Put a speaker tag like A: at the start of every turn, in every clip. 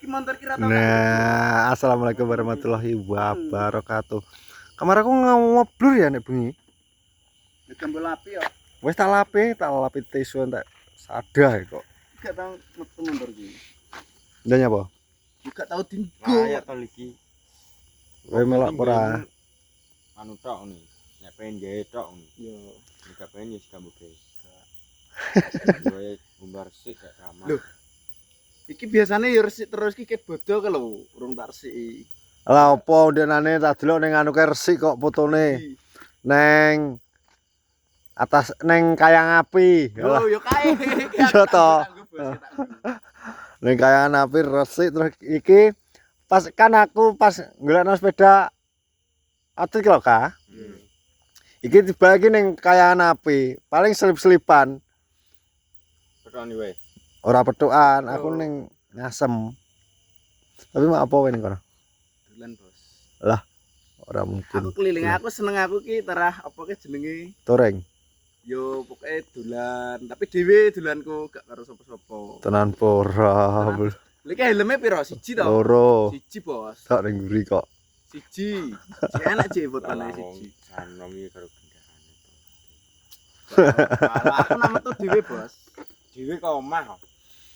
A: Ki motor ki rata.
B: Nah, assalamualaikum warahmatullahi wabarakatuh. Kamar aku ngoblur ya nek bengi.
A: Ditembel api ya.
B: Wis tak lapi tisu entek sadah kok.
A: Gak tau metu motor ki.
B: Ndak nyapa?
A: Gak tau dinggo.
C: Ya to iki.
B: Kowe melok ora?
C: Anu tok ngene. Nek pengen gawe tok ngene.
A: Yo.
C: Nek pengen wis gambu gawe. Kowe umbar sik gak kamar.
A: Loh. Iki biasanya ya resik terus ki ket bodo ke lho, urung tak resiki.
B: Lah opo ndenane tak delok ning anu resik kok fotone. Neng atas neng kayang api.
A: Yo kae.
B: Yo to. Neng kayang api resik terus iki pas kan aku pas golekno sepeda atlet lho Kak. Iki tiba iki ning kayangan api, paling selip-selipan.
C: Petoni wae.
B: Ora petukan, aku ning ngasem. Tapi mak apa wae ning kono?
A: Dolan, Bos.
B: Lah, ora mungkin.
A: Aku keliling, aku seneng aku ki terah apa ki jenenge?
B: Toreng.
A: Yo pokoke dolan, tapi dhewe dolanku gak karo sapa-sapa.
B: Tenan pora.
A: Lha helme piro? Siji to?
B: Loro.
A: Siji, Bos.
B: Tak ning nguri kok.
A: Siji. Si enak sih fotone siji.
C: Sanom iki karo kendaraan itu.
A: Aku nak metu dhewe, Bos.
C: Dhewe kok omah kok.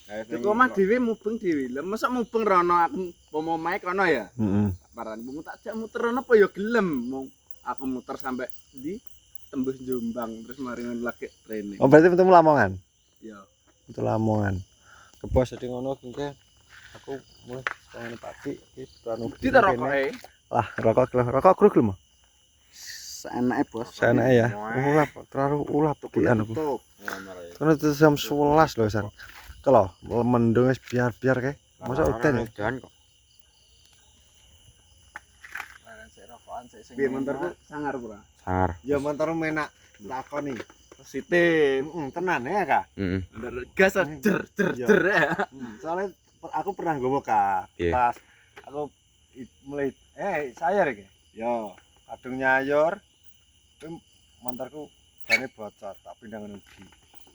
A: Di omah dhewe mubeng dhewe. Lah mosok mubeng rono aku pomo mae kono ya.
B: Heeh.
A: Parane mung tak jak muter rono apa ya gelem. Mung aku muter sampai ndi tembus Jombang terus mari lagi training.
B: Oh, berarti ketemu Lamongan.
A: Iya.
B: Itu Lamongan. Kebos jadi ngono kengke. Aku mulai pengen pagi iki anu.
A: Di ta rokoke.
B: Lah, rokok kruk lho.
A: Seenake, Bos.
B: Senake ya. Ulap, terlalu ulap ki anu. Karena itu jam 11 lho, San. Kalau mendung wis biar-biar kae. Masa udan ya?
C: Udan kok.
A: Piye motorku sangar pura?
C: Sangar.
B: Ya motor menak takoni.
A: Sitin.
B: Tenan ya, Kak.
C: Heeh.
A: Gas jer ya.
B: Soalnya aku pernah nggowo Kak. Pas aku mulai sayur iki. Ya, kadung nyayor. Motorku bane bocor, tak pindah ngono iki.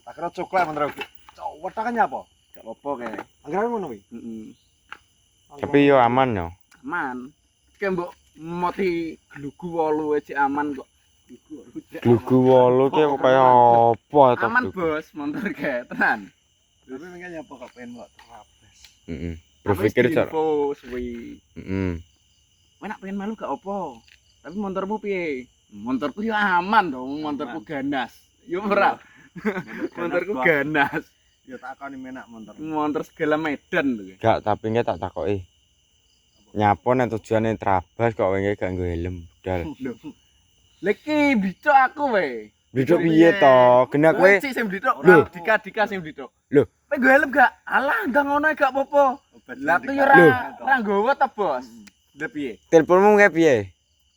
B: Tak kira coklat motorku. Wetakannya apa?
A: Gak apa-apa kae.
B: Anggere ngono kuwi.
A: Heeh.
C: Tapi yo aman yo.
A: Aman. Kayak mbok moti glugu 8 aja aman kok.
C: Glugu 8 ki kaya apa to?
A: Aman, Bos, motor kae, tenan.
B: Tapi mengke nyapa kok pengen kok terabes.
C: Heeh. Berpikir cara.
A: Info suwi.
C: Heeh.
A: Kowe nak pengen malu gak apa. Tapi motormu piye? Motorku yo aman dong, motorku ganas. Yo ora. Motorku ganas.
B: Ya takoni menak motor.
A: Motor segala medan lho.
C: Gak, tapi nggak tak takoki. Nyapa nek tujuane trabas kok wingi gak nggo helm budal.
A: Leki bicok aku we.
C: Bidok piye to? Genah kowe.
A: Sik sing bicok
C: Lho.
A: ora dika sing bicok.
C: Lho.
A: Kowe nggo helm gak? Alah, ndang ngono gak apa-apa. Lah aku yo ora nggowo ta, Bos. Lah piye?
C: Teleponmu kayak piye?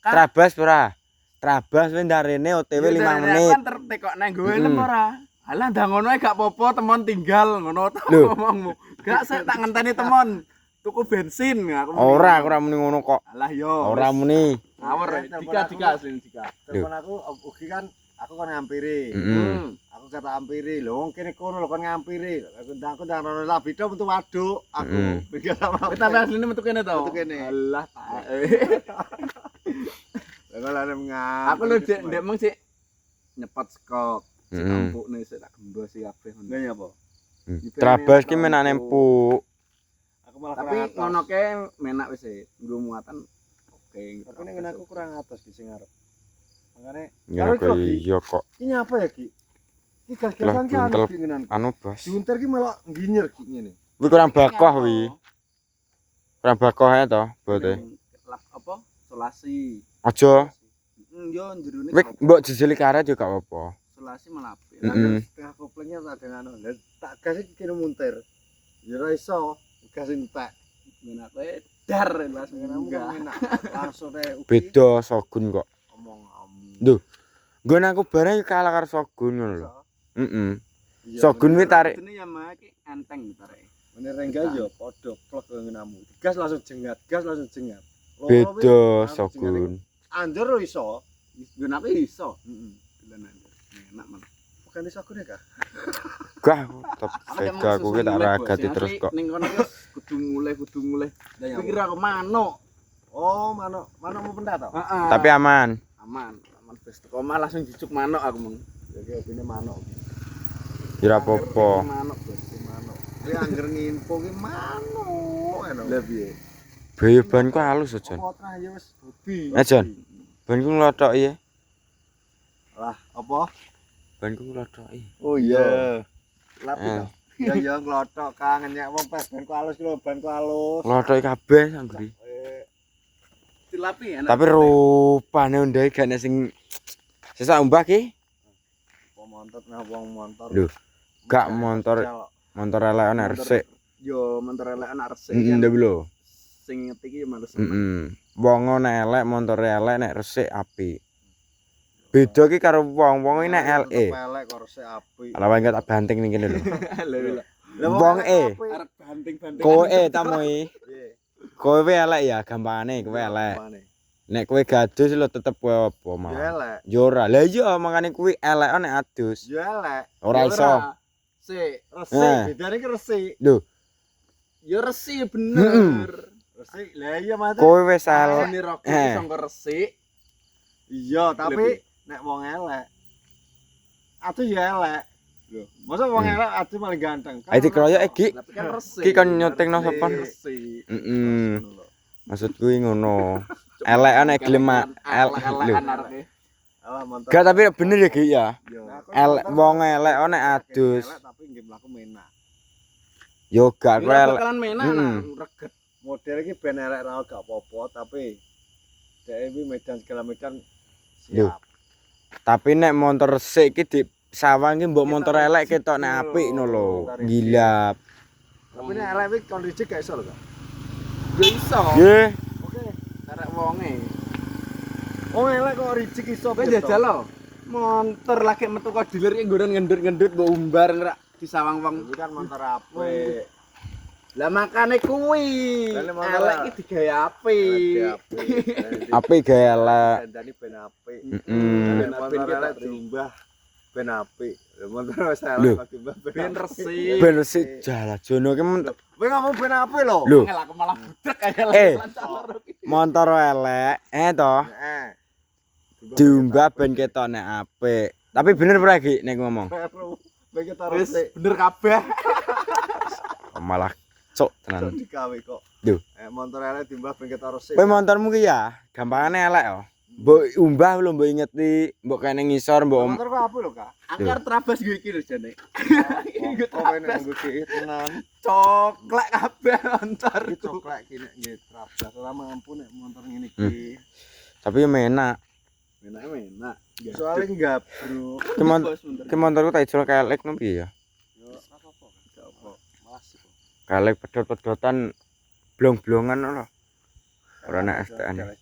A: Kan-
C: Trabas ora? Trabas wis ndarene OTW 5 menit.
A: Kan tertekok nang nggo helm ora? Alah, ndang ngono gak apa-apa, temon tinggal ngono to
C: Lho.
A: ngomongmu. Gak saya tak ngenteni temon. Tuku bensin aku.
C: Ora, aku ora muni ngono kok.
A: Alah yo.
C: Ora muni.
A: Ngawur dika asli dika.
B: Telepon aku ugi kan aku kon ngampiri.
C: Heeh.
B: Aku kata ampiri lho wong kene kono lho kon ngampiri. Aku ndang rono labito metu waduk aku. Pikir sama.
A: Kowe tapi asline metu kene to.
B: Metu kene.
A: Alah.
B: Lah
A: Aku lho ndek mung sik nyepat skok.
C: Heeh.
A: Campukne sik tak gembos sik kabeh ngono.
B: Lah nyapa?
C: Trabas ki menak empuk.
B: Aku malah
A: Tapi
B: kurang atas.
A: ngono ke menak wis nggo muatan oke.
B: Tapi ning aku kurang atas ki sing arep. Makane
C: Ya
B: karo
C: kok
B: iki,
C: iya kok.
B: Ki nyapa ya ki? Ki gagasan ki anu
C: buntel.
B: ki ngenan.
C: Anu bos.
B: Diunter ki malah nginyer ki ngene.
C: Kuwi kurang bakoh wi. Kurang bakoh ae to bote.
A: Lap apa? Solasi.
C: Aja.
A: Yo jerone
C: Wis mbok jejeli karet yo gak apa-apa.
A: solasi malah apik.
C: Heeh.
B: Setengah koplengnya tak ada anu. Lah tak gas iki kene muntir. Ya ora iso. Gas entek.
A: Menak kowe dar langsung
B: Kamu
A: enggak.
B: kan enak. Langsung deh ugi
C: Beda Shogun kok.
B: ngomong
C: Duh. Nggon aku bareng kalah karo Shogun ngono lho. Heeh.
B: Iya,
C: Shogun kuwi tarik.
A: Ini Yamaha ki enteng tarike.
B: bener enggak yo padha plek ngenamu. Gas langsung jengat, gas langsung jengat. Loro
C: Beda
B: wis langsung
C: Shogun.
B: jengat. Anjur lho iso.
A: Nggon aku iso.
B: Heeh.
A: Dolan aja. Enak malah.
B: ganti sabun ya, Kak?
C: Gak, tetep beda aku ki tak ragati terus kok.
A: Ning kono wis kudu mulai. Pikir aku manuk.
B: Oh, manuk mau pendak to?
A: Heeh.
C: Tapi aman.
A: aman wis teko omah langsung dicuk manuk aku mung.
B: Jadi opine manuk.
C: Ya ora apa-apa.
A: Manuk, Bos.
B: Manuk. Kuwi angger nginfo ki manuk ngono.
A: Lah piye?
C: Biaya ban ku halus aja.
B: Apa trah ya wis hobi.
C: Jon. Ban ku nglothok ya.
B: Lah, apa?
C: Ban ku nglothok.
B: Oh iya. Lapi
C: Eh.
B: to. Ya ya nglothok kangen nyek wong pes ban ku halus ki lho, ban ku halus.
C: Nglothok kabeh sangguri.
A: Dilapi enak.
C: Tapi rupane ndek gak nek sing sesak umbah ki.
B: Wong montor nah wong montor.
C: Lho, gak montor elek ana resik.
A: Yo motor elek ana resik.
C: Ndek lho.
A: Sing ngerti iki males.
C: Wong nek elek montore elek nek resik apik. Beda ki karo wong nek LE.
B: Elek kok resik apik.
C: Ala wae tak banting ning kene lho.
A: Lah
C: Wong
A: arep banting-banting.
C: Kowe tamoi.
B: Piye?
C: Kowe elek ya gampangane kowe elek. Nek kowe gadus lho tetep kowe apa mau.
B: Ya elek.
C: Ya ora. Lah iya makane kuwi elek nek adus.
B: Ya elek.
C: Ora iso.
A: Sik,
B: Resik, bedane ki resik.
C: Lho,
A: yo resik bener.
B: Resik. Lah iya mate.
C: kowe wis elek.
A: Ini rok sangko resik.
B: Iya, tapi nek wong elek atuh ya elek. Lho, masa wong elek atuh malah ganteng.
C: Ayo dikeroyok iki.
A: Tapi kan resik.
C: Ki kon nyutingno sapa?
A: Resik.
C: Maksud kuwi ngono. Elek nek gelem elek. Lho.
B: Alah mantap.
C: Gak tapi bener ya Ki ya. Elek
B: Elek
C: wong elek nek adus.
B: tapi nggih mlaku menak.
C: Yo gak kowe elek.
A: Bakalan menak reget.
B: Model iki ben elek ra gak apa-apa, tapi dhek iki medan segala medan
C: Lho.
B: siap.
C: Tapi nek motor resik ki di sawang ki mbok motor elek ketok nek apik no lho. Gilap.
B: Tapi nek elek iki kon rijik gak iso lho, Kak.
A: Yo iso.
C: Nggih.
B: Oke.
A: Karek wonge.
B: Oh elek kok rijik iso.
A: Kowe jajal lho. Montor lagi metu kok dealer ki nggon ngendut-ngendut mbok umbar ngerak di sawang wong.
B: Iki kan motor apik.
A: Lah makane kuwi.
B: Lah, motor
A: Elek iki digawe apik.
C: Apik gawe elek.
B: Dandani ben apik.
C: Heeh.
B: Motor elek diumbah ben apik. Lah motor wis
C: Lho.
B: elek kok diumbah
A: Ben resik.
C: Ben resik jala jono ki
B: Kowe ngomong ben apik lho.
C: Lho,
A: Ngel aku malah budek kayak
C: Eh.
A: lancar.
C: motor elek to
B: Heeh.
C: diumbah ben ketok nek apik. Tapi bener ora Ki nek ngomong.
B: Kowe kita
A: Wis
B: resik.
A: bener kabeh.
C: Malah cuk tenan.
B: Digawe kok.
C: Lho.
B: Motor elek diumbah ben kita resik.
C: Kowe motormu ki ya gampangane elek yo. Mbok umbah lho mbok ingeti, mbok kene ngisor mbok
B: motor kok apik lho, Kak.
A: Angkar trabas gue iki lho jane.
B: Iku kowe nek nggo ki tenan.
A: Coklek kabeh montor.
B: Iki coklek ki nek nggih trabas ora mampu nek motor ngene iki.
C: tapi yo menak.
A: Enak.
B: Soale nggabru.
C: Ki motorku tak ijol kelek no piye ya?
B: Yo ora apa-apa. Gak apa. Masih kok.
C: Kelek pedot-pedotan blong-blongan lho. Ora nek STN.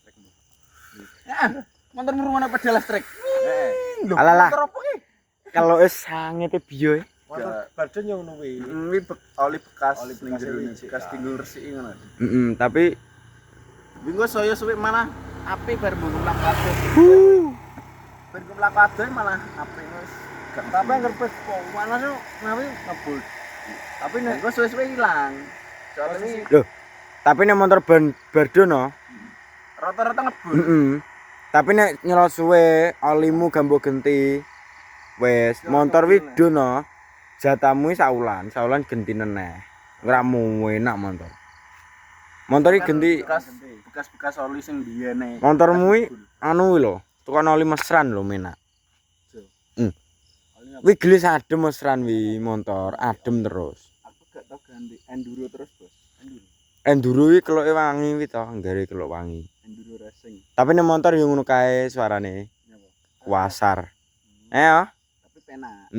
A: Motor murung pedal listrik.
B: Heeh.
C: Alalah.
A: Motor apa ki?
C: Kalau wis sangete biyo
B: Motor badan yo ngono kuwi.
A: Kuwi oli bekas
B: Oli
A: ning
B: bekas
A: jero
B: iki,
A: bekas
B: Kak.
A: tinggal resik ngono.
C: tapi
A: Bingo saya suwe malah api bar mbok mlak kabeh. Bar mlak kabeh malah api wis.
B: Tapi ngerpes kok mana sih nawi ngebul. Tapi nek
A: Nek suwe-suwe ilang. Soalnya ini
C: tapi nek motor ban bardo no.
A: rata-rata ngebul.
C: Tapi nek nyelot suwe olimu gambo genti. Wes motor wi dono. Jatamu saulan genti neneh. Ora enak motor. Motor iki genti
A: bekas oli sing biyene.
C: motormu iki anu lho, tukang oli mesran lho menak. Wi gelis adem mesran wi motor, adem terus.
A: Aku gak tau ganti enduro terus, Bos.
C: Enduro iki keloke wangi wi to, nggare kelok wangi.
A: Enduro racing.
C: Tapi nek motor yo ngono kae suarane.
A: Nyapa?
C: Kuasar. Yo.
A: Tapi penak.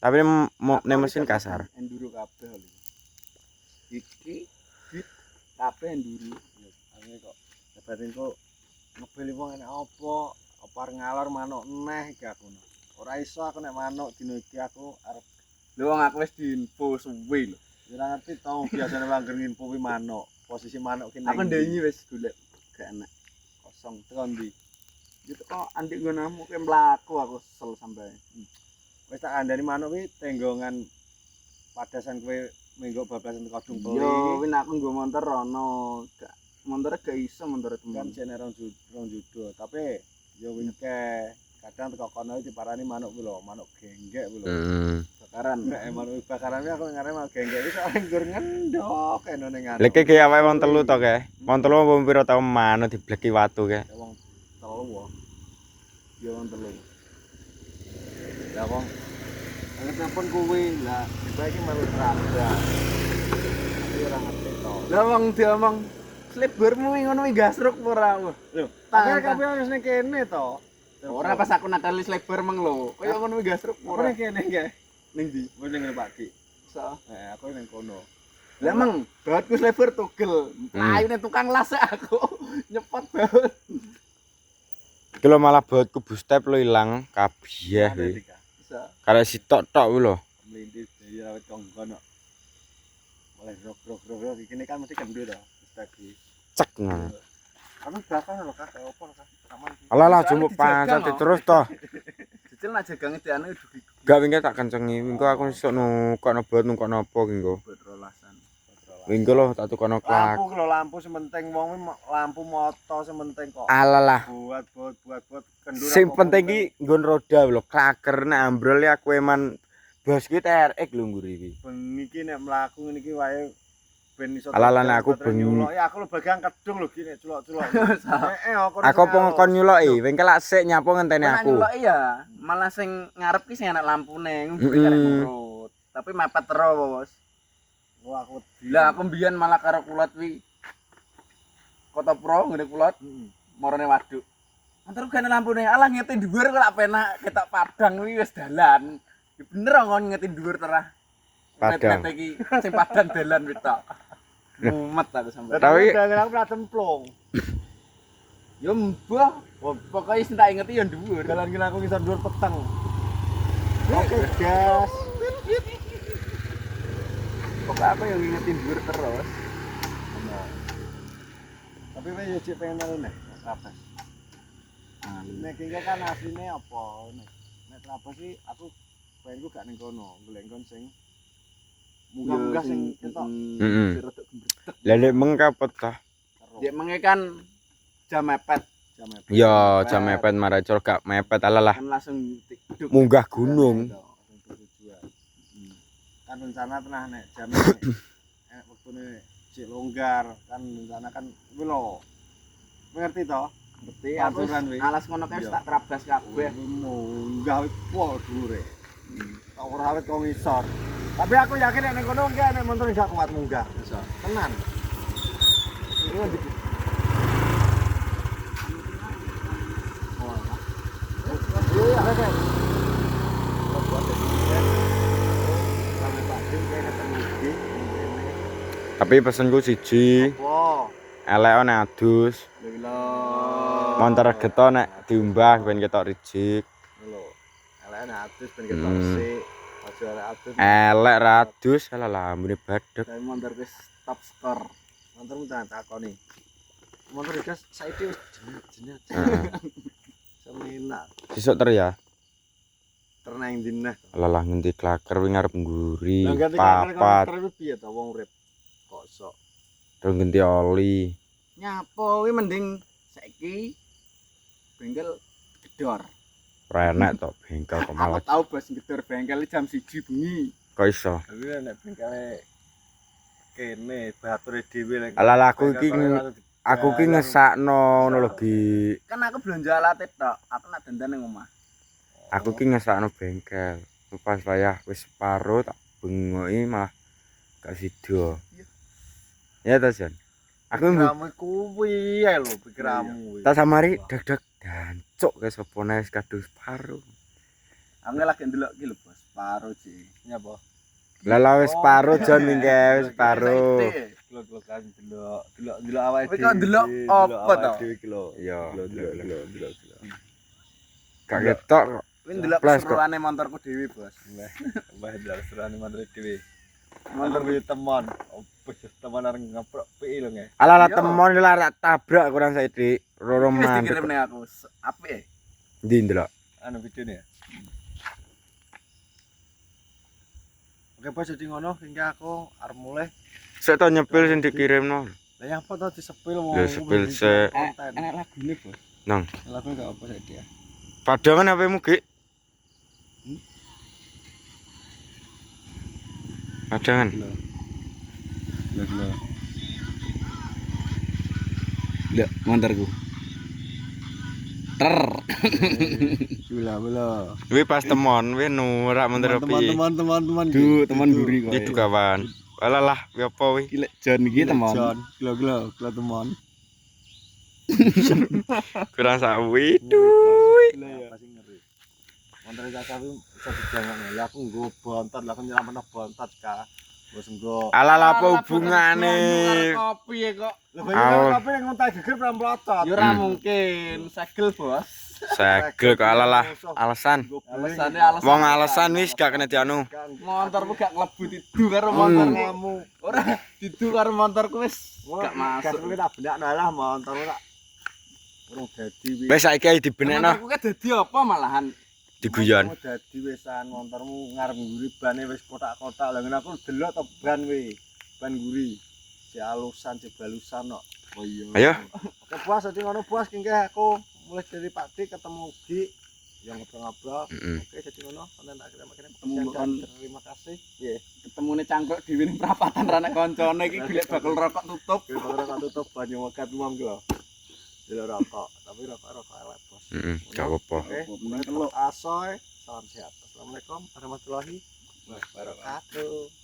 C: Tapi nek mesin kasar.
A: Enduro kabeh oli. Iki bit kabeh enduro.
B: Angge kok lebatin kok ngebeli wong enek apa? Apa ngalor manuk neh iki aku. Ora iso aku nek manuk dino iki aku arep
A: Lho wong aku wis diinfo suwe lho.
B: ora ngerti to biasane wangger nginfo kuwi manuk. Posisi manuk ki
A: Aku ndenyi wis golek gak enak. Kosong tekan ndi? Yo teko andik nggonamu kowe mlaku aku sel sampe.
B: Wis tak kandhani manuk kuwi tenggongan padasan kowe minggu bablasan kodung peli.
A: Yo, win aku nggo montor rono. Gak montore gak iso montore
B: Kan
A: temen.
B: jene rong judo, tapi yo wingke kadang teko kono diparani manuk kuwi lho, manuk genggek kuwi lho.
A: Bakaran.
B: Nek manuk bakaran aku ngarep manuk genggek iki soalnya nggur ngendok eno ning anu.
C: Lek iki awake wong telu to kae. Wong telu apa piro tau manut dibleki watu kae.
B: Wong telu wae.
A: Yo wong telu.
B: Ya wong telepon kuwi lah tiba iki malu rada. Iki ora ngerti to.
A: Lah wong diomong selebarmu ngono kuwi gasruk ora.
B: Lho,
A: Tangan.
B: tapi kabeh wis ning kene to.
A: Ora pas aku natalis lebar meng lho. Kaya ngono kuwi gasruk
B: Ora
A: ora.
B: ning kene nggih.
A: Ning ndi?
B: Wis ning Pak Ki.
A: So.
B: Aku ning kono.
A: Lah meng, bautku lebar tugel. Ayune tukang las aku. Nyepot baut.
C: Iki lho malah bautku bustep lho ilang kabeh kuwi.
A: Bisa.
C: Karek sitok tok kuwi lho.
B: Melintis dari rawat kongkon kok. Mulai rok iki kan mesti kendul to. Wis tadi.
C: Cek ngono.
B: Kamu bakal lho Kak, opo Kak? Aman iki.
C: Alah lah
A: Soalnya
C: jumuk
A: dijaga,
C: pancet
A: no.
C: terus toh.
A: Jujur nak jagange dianu dugi
C: Gak wingke tak kencengi. Wingko aku iso nukokno baut nukokno apa wingko.
A: buat rolasan.
C: Wingko lho tak tukokno klak.
B: Lampu lho lampu sementing wong kuwi lampu moto sementing kok.
C: Alah.
B: Buat kendul.
C: Sing penting iki nggon roda lho, klaker nek ambrol ya aku eman bos kuwi TRX lho nggur iki.
B: Ben iki nek mlaku ngene iki wae ben iso.
C: Alah nek aku ben
B: Ya aku lho bagian kedung lho iki nek celok-celok.
C: aku apa ngkon nyuloki, wingke lak sik nyapo ngenteni
A: Aku.
C: aku.
A: Nyulok iya, malah sing ngarep ki sing enak lampune, ngubek karek nurut. Tapi mepet terus.
B: Wah aku wedi.
A: Lah aku mbiyen malah karo kulot wi Kota Pro ngene kulot marane waduk. Antar gane lampune, alah ngeti dhuwur kok lak penak ketok padang kuwi wis dalan. Ya bener ngon ngeti dhuwur terah.
C: Padang.
A: Pet-pet iki sing padang dalan wis tok. Mumet aku sampe.
C: Tapi-
B: aku pernah cemplung.
A: Yo mbah, pokoke sing tak ingeti yo dhuwur.
B: Dalan kene aku ngisor dhuwur peteng. Oke, gas.
A: Pokoke aku yo ngingetin dhuwur terus.
B: Tapi kowe yo cek pengen melu nek trapes. Nek iki kan asline apa? Nek trapes sih aku pengenku gak ning kono, golek nggon sing munggah-munggah sing ketok.
C: Heeh.
A: Rodok gembredek.
C: Lah nek mengkapet toh.
A: Dek menge kan jam mepet.
C: Ya jam mepet marah cor gak mepet alah.
A: Kan langsung duduk.
C: Munggah gunung.
B: Langsung tujuan. Kan rencana tenah nek jam nek wektune cek longgar kan rencana kan kuwi lho. Ngerti toh?
A: Ngerti aku
B: Aturan wi.
A: alas ngono kae tak trabas kabeh.
B: Munggah pol dhuwure. Tak ora awet kok ngisor. Tapi aku yakin nek ning kono enggak nek motor gak kuat munggah.
A: Iso.
B: Tenan.
C: Tapi pesenku siji, elek nek adus. Montor geto nek diumbah ben ketok rijik.
B: Lho. Elek atus ben ketok resik. Aja elek atus.
C: Elek radus alah lambune badhek.
A: Tapi motor wis top skor.
B: Motormu jangan takoni. Motor gas saiki wis jenet-jenet.
C: Heeh.
B: Semenak.
C: Sesuk ter ya.
B: Ternang dinah.
C: Alah ngendi klaker wingi arep ngguri.
B: Lah ganti
C: Papat.
B: motor piye to wong urip kok sok.
C: Terus ganti oli.
A: Nyapo kuwi mending saiki bengkel gedor.
C: Ora enak to bengkel kok
A: Aku
C: malah
A: tau bos gedor bengkel jam 1 bengi.
C: kok iso.
B: Tapi nek bengkale kene bature dhewe lek.
C: Alah aku ki ngesakno ngono lho Gi.
A: Kan aku belanja alat tok. Aku nak dandan ning omah.
C: Aku ki ngesakno bengkel. Pas wayah wis separo tak bengoki malah gak sida. Ya ta Jan. Aku
B: pikiramu kuwi ae lho pikiramu.
C: tak samari deg-deg dancuk ke sapa wis kadung separo.
A: Aku lagi ndelok iki lho bos, paro sih.
B: Nyapa?
C: Lah wis separo Jon mingke wis separo.
B: Delok kan delok awake
A: Kowe kok ndelok apa to?
C: Iya.
B: Delok.
C: Gak ketok kok.
A: Kuwi ndelok
C: Plus, kok.
A: keseruane motorku dhewe bos.
B: Mbah delok serane motor dhewe. Motor kuwi temon. Opo teman areng ngeprok pi lho nge.
C: Alah
A: Iya.
C: temon lah tak tabrak kurang saiki. Roro
A: Wis
C: mandek.
A: dikirimne aku. Apik.
C: Ndi ndelok?
B: Anu videone ya. Oke bos jadi ngono hingga aku arep mulai.
C: Sik to nyepil sing dikirimno.
B: Lah yang apa to disepil wong.
C: Ya sepil sik.
A: Enak lagune, Bos.
C: Nang,
B: Lagu enggak apa sik dia.
C: padangan HP-mu, Ki? Padangan.
A: Ndak, montorku. Ter.
B: Bela.
C: Kuwi pas temon, kuwi nurak montor piye?
B: Teman-teman.
A: Duh, teman guri kok.
C: Itu kawan. Alalah, kuwi apa kuwi?
A: Gila John iki teman.
B: Gila teman.
C: Kurang sawi. Duh.
B: Pasti ngeri. Montore kakak kuwi iso dijangane. Lah aku nggo bontot, lah aku nyelametno bontot ka. Wis nggo.
C: Alalah apa hubungane?
A: Kopi ya kok.
B: Lah bayar apa yang ngontak geger pram plotot.
A: Ya ora mungkin, segel, Bos.
C: Segel kok alalah alasan.
A: Alasannya alasan.
C: Wong alasan wis gak kena dianu.
A: Motorku gak klebu didu karo motor
B: kamu.
A: Ora didu karo motorku wis gak masuk.
B: Gas tak benakno lah motormu tak urung dadi wis.
C: Wis saiki ae dibenekno
A: Motorku kan dadi apa malahan?
C: diguyon.
B: Motormu dadi wisan motormu ngarep nguri bane wis kotak-kotak. Lah ngene aku delok to ban kuwi. Ban nguri. Si alusan, si balusan kok. Oh iya.
C: Ayo.
B: Oke puas jadi ngono puas kengke aku mulai dari Pak Dik ketemu Gi yang ngobrol-ngobrol. Oke jadi ngono konten akhirnya terima kasih. Nggih.
A: Ketemune cangkruk dhewe ning prapatan ra nek kancane iki golek bakul rokok tutup.
B: Kita tutup banyu megat wong ki lho. Delok rokok, tapi rokok elek bos.
C: Gak apa-apa.
B: Oke, asoy, salam sehat. Assalamualaikum warahmatullahi wabarakatuh.